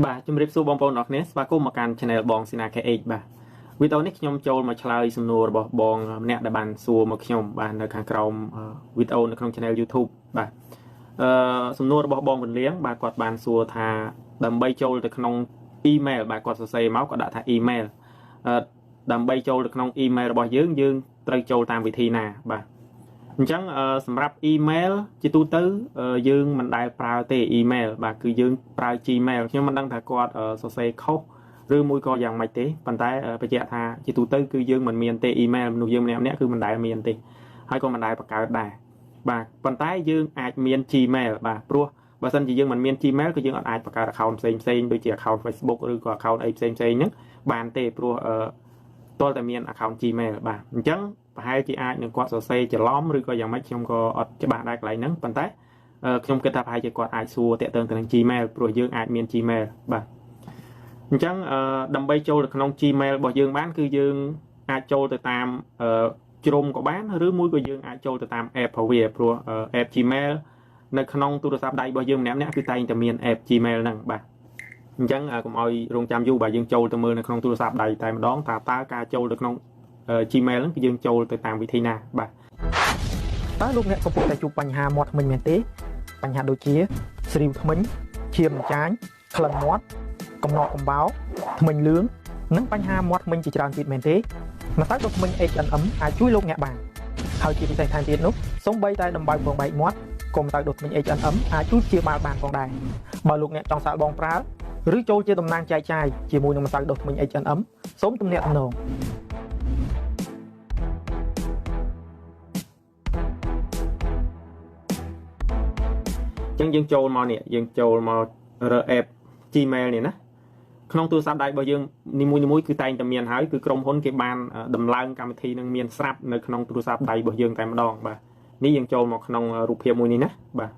បាទជំរាបសួរបងប្អូនអរគ្នាស្វាគមន៍មកកាន់ Channel បងស៊ីណា KH បាទវីដេអូនេះខ្ញុំចូលមកឆ្លើយសំណួររបស់បងម្នាក់ដែលបានសួរមកខ្ញុំបាទនៅខាងក្រោមវីដេអូនៅក្នុង Channel YouTube បាទសំណួររបស់បងវណ្លៀងបាទគាត់បានសួរថាដើម្បីចូលទៅក្នុង email បាទគាត់សរសេរមកគាត់ដាក់ថា email ដើម្បីចូលទៅក្នុង email របស់យើងត្រូវចូលតាមវិធីណាបាទអញ្ចឹងសម្រាប់ email ជាទូទៅយើងមិនដែលប្រើទេ email បាទគឺយើងប្រើ Gmail ខ្ញុំមិនដឹងថាគាត់សរសេរខុសឬមួយក៏យ៉ាងម៉េចទេប៉ុន្តែបញ្ជាក់ថាជាទូទៅគឺយើងមិនមានទេ email មនុស្សយើងម្នាក់ៗគឺមិនដែលមានទេហើយក៏មិនដែលបង្កើតដែរបាទប៉ុន្តែយើងអាចមាន Gmail បាទព្រោះបើសិនជាយើងមិនមាន Gmail គឺយើងអាចបង្កើត account ផ្សេងដូចជា account Facebook ឬក៏ account អីផ្សេងហ្នឹងបានទេព្រោះតើតែមាន account Gmail បាទអញ្ចឹងប្រហែលជាអាចនឹងគាត់សរសេរច្រឡំឬក៏យ៉ាងម៉េចខ្ញុំក៏អត់ច្បាស់ដែរកន្លែងហ្នឹងប៉ុន្តែខ្ញុំគិតថាប្រហែលជាគាត់អាចសួរតាក់ទងទៅនឹង Gmail ព្រោះយើងអាចមាន Gmail បាទអញ្ចឹងដើម្បីចូលទៅក្នុង Gmail របស់យើងបានគឺយើងអាចចូលទៅតាមជ្រុំក៏បានឬមួយក៏យើងអាចចូលទៅតាម app របស់វាព្រោះ app Gmail នៅក្នុងទូរស័ព្ទដៃរបស់យើងម្នាក់ៗគឺតែងតែមាន app Gmail ហ្នឹងបាទអញ្ចឹងកុំឲ្យរងចាំយូរបាទយើងចូលទៅមើលនៅក្នុងទូរស័ព្ទដៃតែម្ដងតើការចូលទៅក្នុងGmail ហ្នឹងគឺយើងចូលទៅតាមវិធីណាបាទតើលោកអ្នកកំពុងតែជួបបញ្ហាមាត់ធ្មេញមែនទេបញ្ហាដូចជាស្រីវធ្មេញឈាមចាញ់ក្លិនមាត់កំណកកំបោរធ្មេញលឿងនិងបញ្ហាមាត់ធ្មេញជាច្រើនទៀតមែនទេម្សៅដុសធ្មេញ H&M អាចជួយលោកអ្នកបានហើយជាពិសេសថែមទៀតនោះសូម្បីតែដំបៅពងបែកមាត់ក៏ម្សៅដុសធ្មេញ H&M អាចជួយព្យាបាលបានផងដែរបើលោកអ្នកចង់សាកល្បងប្រើឬចូលជាតំណាងចែកចាយជាមួយនឹងម្សៅដុសធ្មេញ H&M សូមទំនាក់ទំនងអញ្ចឹងយើងចូលមកនេះយើងចូលមករើ app Gmail នេះណាក្នុងទូរស័ព្ទដៃរបស់យើងនីមួយៗគឺតែងតែមានហើយគឺក្រុមហ៊ុនគេបានដំឡើងកម្មវិធីនឹងមានស្រាប់នៅក្នុងទូរស័ព្ទដៃរបស់យើងតែម្ដងបាទនេះយើងចូលមកក្នុងរូបភាពមួយនេះណាបាទ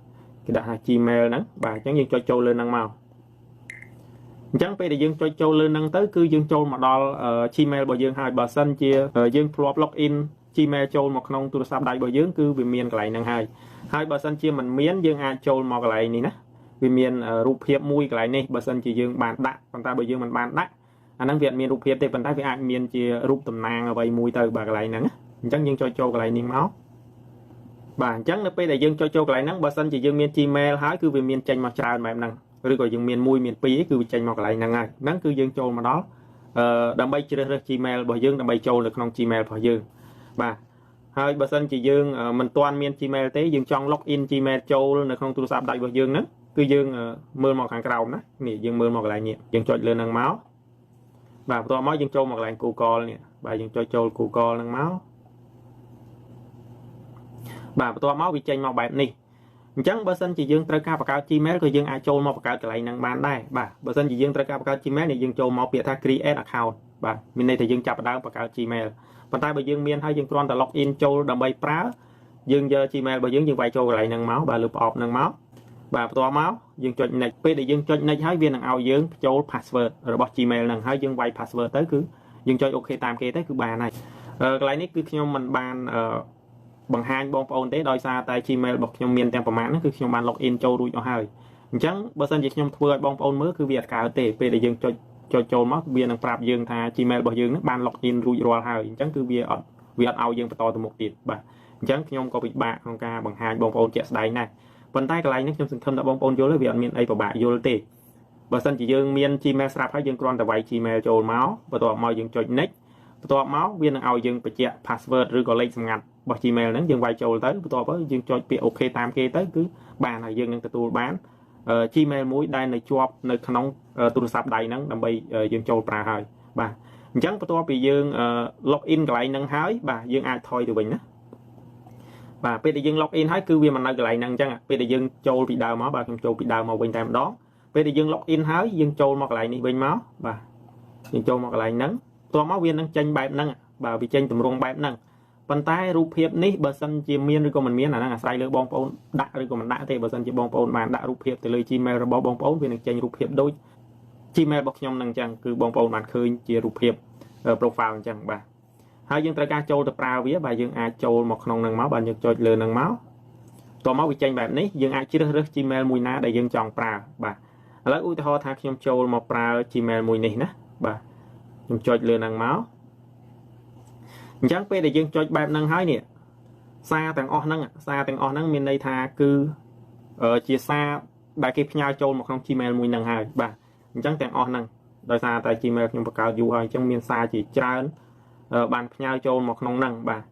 គេដាក់ថា Gmail ហ្នឹងបាទអញ្ចឹងយើងចុចចូលលើហ្នឹងមកអញ្ចឹងពេលដែលយើងចុចចូលលើហ្នឹងទៅគឺយើងចូលមកដល់ Gmail របស់យើងហើយបើសិនជាយើងធ្លាប់ login Gmail ចូលមកក្នុងទូរស័ព្ទដៃរបស់យើងគឺវាមានកន្លែងហ្នឹងហើយបើសិនជាមិនមានយើងអាចចូលមកកន្លែងនេះណាវាមានរូបភាពមួយកន្លែងនេះបើសិនជាយើងបានដាក់ប៉ុន្តែបើយើងមិនបានដាក់អាហ្នឹងវាអត់មានរូបភាពទេប៉ុន្តែវាអាចមានជារូបតំណាងអ្វីមួយទៅបាទកន្លែងហ្នឹងអញ្ចឹងយើងចុចចូលកន្លែងនេះមកបាទអញ្ចឹងនៅពេលដែលយើងចុចចូលកន្លែងហ្នឹងបើសិនជាយើងមាន Gmail ហើយគឺវាមានចេញមកច្រើនបែបហ្នឹងឬក៏យើងមាន1មាន2គឺវាចេញមកកន្លែងហ្នឹងហើយហ្នឹងគឺយើងចូលមកដល់ដើម្បីជ្រើសរើស Gmail របស់យើងដើម្បីចូលនៅក្នុង Gmail របស់យើងបាទហើយបើសិនជាយើងមិនទាន់មាន Gmail ទេយើងចង់ login Gmail ចូលនៅក្នុងទូរស័ព្ទដៃរបស់យើងហ្នឹងគឺយើងមើលមកខាងក្រោមណានេះយើងមើលមកកន្លែងនេះយើងចុចលើហ្នឹងមកបាទបន្ទាប់មកយើងចូលមកកន្លែង Google នេះបាទយើងចុចចូល Google ហ្នឹងមកបាទបន្ទាប់មកវាចេញមកបែបនេះអញ្ចឹងបើសិនជាយើងត្រូវការបង្កើត Gmail ក៏យើងអាចចូលមកបង្កើតកន្លែងហ្នឹងបានដែរបាទបើសិនជាយើងត្រូវការបង្កើត Gmail នេះយើងចូលមកពាក្យថា create account បាទមានន័យថាយើងចាប់ផ្ដើមបង្កើត Gmail ប៉ុន្តែបើយើងមានហើយយើងគ្រាន់តែ login ចូលដើម្បីប្រើយើងយក Gmail របស់យើងវាយចូលកន្លែងហ្នឹងមកបាទលើប្រអប់ហ្នឹងមកបាទបន្ទាប់មកយើងចុច next ពេលដែលយើងចុច next ហើយវានឹងឲ្យយើងបញ្ចូល password របស់ Gmail ហ្នឹងហើយយើងវាយ password ទៅគឺយើងចុច OK តាមគេទៅគឺបានហើយកន្លែងនេះគឺខ្ញុំមិនបានបង្ហាញបងប្អូនទេដោយសារតែ Gmail របស់ខ្ញុំមានទាំងប្រមាណហ្នឹងគឺខ្ញុំបាន login ចូលរួចអស់ហើយអញ្ចឹងបើសិនជាខ្ញុំធ្វើឲ្យបងប្អូនមើលគឺវាអត់កើតទេពេលដែលយើងចុចចូលមកវានឹងប្រាប់យើងថា Gmail របស់យើងហ្នឹងបាន login រួចរាល់ហើយអញ្ចឹងគឺវាអត់ឲ្យយើងបន្តទៅមុខទៀតបាទអញ្ចឹងខ្ញុំក៏ពិបាកក្នុងការបង្ហាញបងប្អូនជាក់ស្ដែងដែរប៉ុន្តែកន្លែងនេះខ្ញុំសង្ឃឹមថាបងប្អូនយល់ហើយវាអត់មានអីពិបាកយល់ទេបើសិនជាយើងមាន Gmail ស្រាប់ហើយយើងគ្រាន់តែវាយ Gmail ចូលមកបន្ទាប់មកយើងចុច next បន្ទាប់មកវានឹងឲ្យយើងបញ្ជាក់ password ឬក៏លេខសម្ងាត់របស់ Gmail ហ្នឹងយើងវាយចូលទៅបន្ទាប់ទៅយើងចុចពាក្យ OK តាមគេទៅគឺបានហើយយើងនឹងទទួលបាន Gmail មួយដែលនៅជាប់នៅក្នុងទូរស័ព្ទដៃហ្នឹងដើម្បីយើងចូលប្រើហើយបាទអញ្ចឹងបន្ទាប់ពីយើង login កន្លែងហ្នឹងហើយបាទយើងអាចថយទៅវិញណាបាទពេលដែលយើង login ហើយគឺវាមិននៅកន្លែងហ្នឹងអញ្ចឹងពេលដែលយើងចូលពីដើមមកបាទខ្ញុំចូលពីដើមមកវិញតែម្ដងពេលដែលយើង login ហើយយើងចូលមកកន្លែងនេះវិញមកបាទយើងចូលមកកន្លែងហ្នឹងបន្ទាប់មកវានឹងចេញបែបហ្នឹងបាទវាចេញទម្រង់បែបហ្នឹងប៉ុន្តែរូបភាពនេះបើសិនជាមានឬក៏មិនមានអាហ្នឹងអាស្រ័យលើបងប្អូនដាក់ឬក៏មិនដាក់ទេបើសិនជាបងប្អូនបានដាក់រូបភាពទៅលើ Gmail របស់បងប្អូនវានឹងចេញរូបភាពដូច Gmail របស់ខ្ញុំហ្នឹងអញ្ចឹងគឺបងប្អូនបានឃើញជារូបភាព profile អញ្ចឹងបាទហើយយើងត្រូវការចូលទៅប្រើវាបាទយើងអាចចូលមកក្នុងហ្នឹងមកបាទយើងចុចលើហ្នឹងមកតោះមកវាចេញបែបនេះយើងអាចជ្រើសរើស Gmail មួយណាដែលយើងចង់ប្រើបាទ ឥឡូវឧទាហរណ៍ថាខ្ញុំចូលមកប្រើ Gmail មួយនេះណាបាទខ្ញុំចុចលើហ្នឹងមកអញ្ចឹងពេលដែលយើងចុចបែបហ្នឹងហើយនេះសារទាំងអស់ហ្នឹងមានន័យថាគឺជាសារដែលគេផ្ញើចូលមកក្នុង Gmail មួយហ្នឹងហើយបាទអញ្ចឹងទាំងអស់ហ្នឹងដោយសារតែ Gmail ខ្ញុំបង្កើតយូរហើយអញ្ចឹងមានសារជាច្រើនបានផ្ញើចូលមកក្នុងហ្នឹងបាទ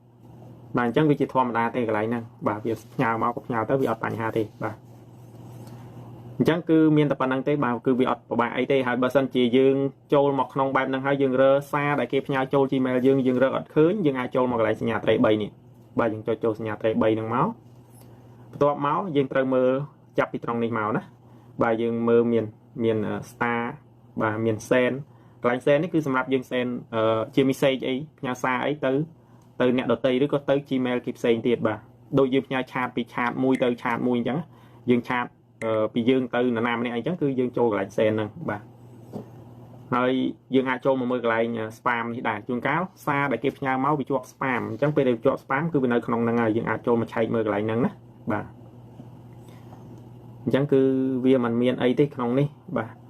អញ្ចឹងវាជាធម្មតាទេកន្លែងហ្នឹងបាទវាផ្ញើមកក៏ផ្ញើទៅវាអត់បញ្ហាទេបាទអញ្ចឹងគឺមានតែប៉ុណ្្នឹងទេបាទគឺវាអត់ពិបាកអីទេហើយបើសិនជាយើងចូលមកក្នុងបែបហ្នឹងហើយយើងរើសារដែលគេផ្ញើចូល Gmail យើងរើអត់ឃើញយើងអាចចូលមកកន្លែងសញ្ញាត្រី3នេះបាទយើងចុចចូលសញ្ញាត្រី3ហ្នឹងមកបន្ទាប់មកយើងត្រូវមើលចាប់ពីត្រង់នេះមកណាបាទយើងមើលមាន star បាទមាន send កន្លែង send នេះគឺសម្រាប់យើង send ជា message អីផ្ញើសារអីទៅអ្នកដទៃឬក៏ទៅ Gmail គេផ្សេងទៀតបាទដូចយើងផ្ញើឆាតពីឆាតមួយទៅឆាតមួយអញ្ចឹងយើងឆាតពីយើងទៅនរណាម្នាក់អីចឹងគឺយើងចូលកន្លែង send ហ្នឹងបាទហើយយើងអាចចូលមកមើលកន្លែង spam នេះដែរជួនកាលសារដែលគេផ្ញើមកវាជាប់ spam អញ្ចឹងពេលដែលជាប់ spam គឺវានៅក្នុងហ្នឹងហើយយើងអាចចូលមកឆែកមើលកន្លែងហ្នឹងណាបាទអញ្ចឹងគឺវាមិនមានអីទេក្នុងនេះបាទ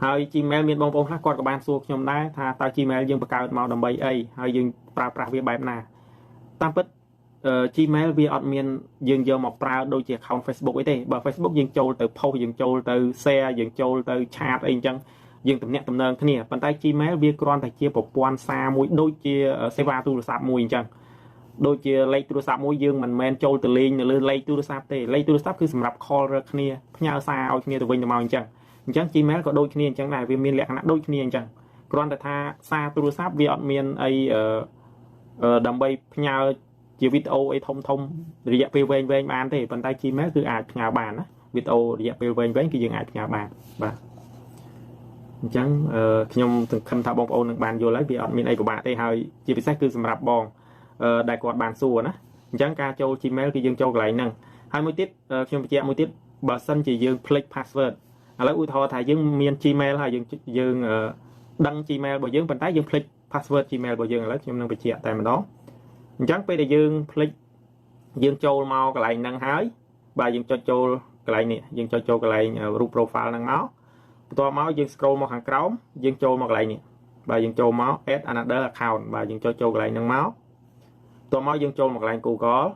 ហើយ Gmail មានបងប្អូនខ្លះគាត់ក៏បានសួរខ្ញុំដែរថាតើ Gmail យើងបង្កើតមកដើម្បីអីហើយយើងប្រើប្រាស់វាបែបណាតាមពិតGmail វាអត់មានយើងយកមកប្រើដូចជា account Facebook អីទេបើ Facebook យើងចូលទៅ post យើងចូលទៅ share យើងចូលទៅ chat អីអញ្ចឹងយើងទំនាក់ទំនងគ្នាប៉ុន្តែ Gmail វាគ្រាន់តែជាប្រព័ន្ធសារមួយដូចជាសេវាទូរស័ព្ទមួយអញ្ចឹងដូចជាលេខទូរស័ព្ទមួយយើងមិនមែនចូលទៅលេងនៅលើលេខទូរស័ព្ទទេលេខទូរស័ព្ទគឺសម្រាប់ call រកគ្នាផ្ញើសារឲ្យគ្នាទៅវិញទៅមកអញ្ចឹងGmail ក៏ដូចគ្នាអញ្ចឹងដែរវាមានលក្ខណៈដូចគ្នាអញ្ចឹងគ្រាន់តែថាសារទូរស័ព្ទវាអត់មានអីដើម្បីផ្ញើជាវីដេអូអីធំរយៈពេលវែងបានទេប៉ុន្តែ Gmail គឺអាចផ្ញើបានណាវីដេអូរយៈពេលវែងគឺយើងអាចផ្ញើបានបាទអញ្ចឹងខ្ញុំសង្ឃឹមថាបងប្អូននឹងបានយល់ហើយវាអត់មានអីពិបាកទេហើយជាពិសេសគឺសម្រាប់បងដែលគាត់បានសួរណាអញ្ចឹងការចូល Gmail គឺយើងចូលកន្លែងហ្នឹងហើយមួយទៀតខ្ញុំបញ្ជាក់មួយទៀតបើសិនជាយើងភ្លេច password ឥឡូវឧទាហរណ៍ថាយើងមាន Gmail ហើយយើងដឹង Gmail របស់យើងប៉ុន្តែយើងភ្លេច password Gmail របស់យើងឥឡូវខ្ញុំនឹងបញ្ជាក់តែម្ដងអញ្ចឹងពេលដែលយើងភ្លេចយើងចូលមកកន្លែងហ្នឹងហើយបាទយើងចុចចូលកន្លែងនេះយើងចុចចូលកន្លែងរូប profile ហ្នឹងមកបន្ទាប់មកយើង scroll មកខាងក្រោមយើងចូលមកកន្លែងនេះបាទយើងចូលមក add another account បាទយើងចុចចូលកន្លែងហ្នឹងមកបន្ទាប់មកយើងចូលមកកន្លែង Google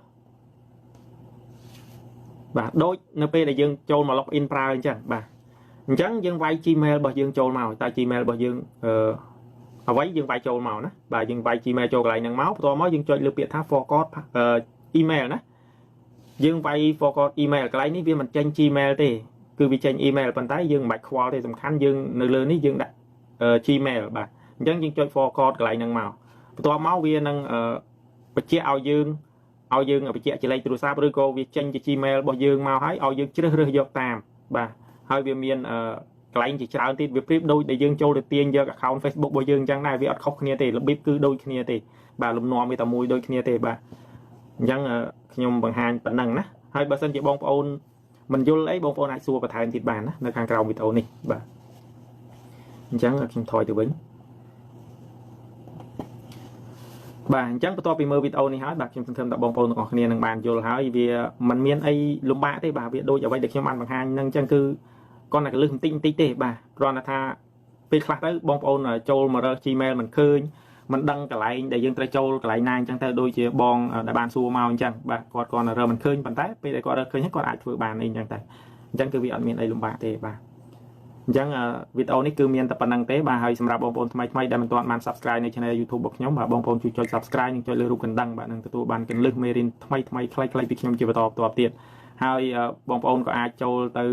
បាទដូចនៅពេលដែលយើងចូលមក login ប្រើអញ្ចឹងបាទអញ្ចឹងយើងវាយ Gmail របស់យើងចូលមកតើ Gmail របស់យើងអ្វីយើងវាយចូលមកណាបាទយើងវាយ Gmail ចូលកន្លែងហ្នឹងមកបន្ទាប់មកយើងចុចលើពាក្យថា forgot email ណាយើងវាយ forgot email កន្លែងនេះវាមិនចេញ Gmail ទេគឺវាចេញ email ប៉ុន្តែយើងមិនបាច់ខ្វល់ទេសំខាន់យើងនៅលើនេះយើងដាក់ Gmail បាទអញ្ចឹងយើងចុច forgot កន្លែងហ្នឹងមកបន្ទាប់មកវានឹងបញ្ជាក់ឲ្យយើងបញ្ជាក់ជាលេខទូរស័ព្ទឬក៏វាចេញជា Gmail របស់យើងមកហើយឲ្យយើងជ្រើសរើសយកតាមបាទហើយវាមានកន្លែងជាច្រើនទៀតវាប្រៀបដូចដែលយើងចូលទៅទាញយក account Facebook របស់យើងអញ្ចឹងដែរវាអត់ខុសគ្នាទេរបៀបគឺដូចគ្នាទេបាទលំនាំវាតែមួយដូចគ្នាទេបាទអញ្ចឹងខ្ញុំបង្ហាញប៉ុណ្ណឹងណាហើយបើសិនជាបងប្អូនមិនយល់អីបងប្អូនអាចសួរបន្ថែមទៀតបានណានៅខាងក្រោមវីដេអូនេះបាទអញ្ចឹងខ្ញុំថយទៅវិញបាទអញ្ចឹងបន្ទាប់ពីមើលវីដេអូនេះហើយបាទខ្ញុំសង្ឃឹមថាបងប្អូនទាំងអស់គ្នានឹងបានយល់ហើយវាមិនមានអីលំបាកទេបាទវាដូចអ្វីដែលខ្ញុំបានបង្ហាញហ្នឹងអញ្ចឹងគឺគាត់តែកលឹះបន្តិចទេបាទគ្រាន់តែថាពេលខ្លះទៅបងប្អូនចូលមករើស Gmail មិនឃើញមិនដឹងកន្លែងដែលយើងត្រូវចូលកន្លែងណាអញ្ចឹងទៅដូចជាបងដែលបានសួរមកអញ្ចឹងបាទគាត់គាត់រើមិនឃើញប៉ុន្តែពេលដែលគាត់រើឃើញគាត់អាចធ្វើបានអីអញ្ចឹងតែអញ្ចឹងគឺវាអត់មានអីលំបាកទេបាទអញ្ចឹងវីដេអូនេះគឺមានតែប៉ុណ្្នឹងទេបាទហើយសម្រាប់បងប្អូនថ្មីដែលមិនទាន់បាន Subscribe នៅ Channel YouTube របស់ខ្ញុំបាទបងប្អូនជួយចុច Subscribe និងចុចលើរូបកណ្ដឹងបាទនឹងទទួលបានគន្លឹះមេរៀនថ្មីខ្លីៗពីខ្ញុំជាបន្តបន្ទាប់ទៀតហើយបងប្អូនក៏អាចចូលទៅ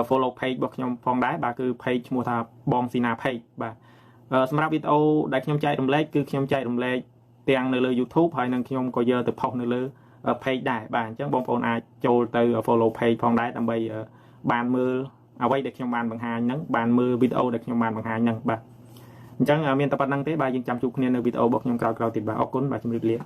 follow page របស់ខ្ញុំផងដែរបាទគឺ page ឈ្មោះថាបងស៊ីណា page បាទសម្រាប់វីដេអូដែលខ្ញុំចែករំលែកគឺខ្ញុំចែករំលែកទាំងនៅលើ YouTube ហើយនឹងខ្ញុំក៏យកទៅផុសនៅលើ page ដែរបាទអញ្ចឹងបងប្អូនអាចចូលទៅ follow page ផងដែរដើម្បីបានមើលអ្វីដែលខ្ញុំបានបង្ហាញហ្នឹងបានមើលវីដេអូដែលខ្ញុំបានបង្ហាញហ្នឹងបាទអញ្ចឹងមានតែប៉ុណ្្នឹងទេបាទយើងចាំជួបគ្នានៅវីដេអូរបស់ខ្ញុំក្រោយៗទៀតបាទអរគុណបាទជម្រាបលា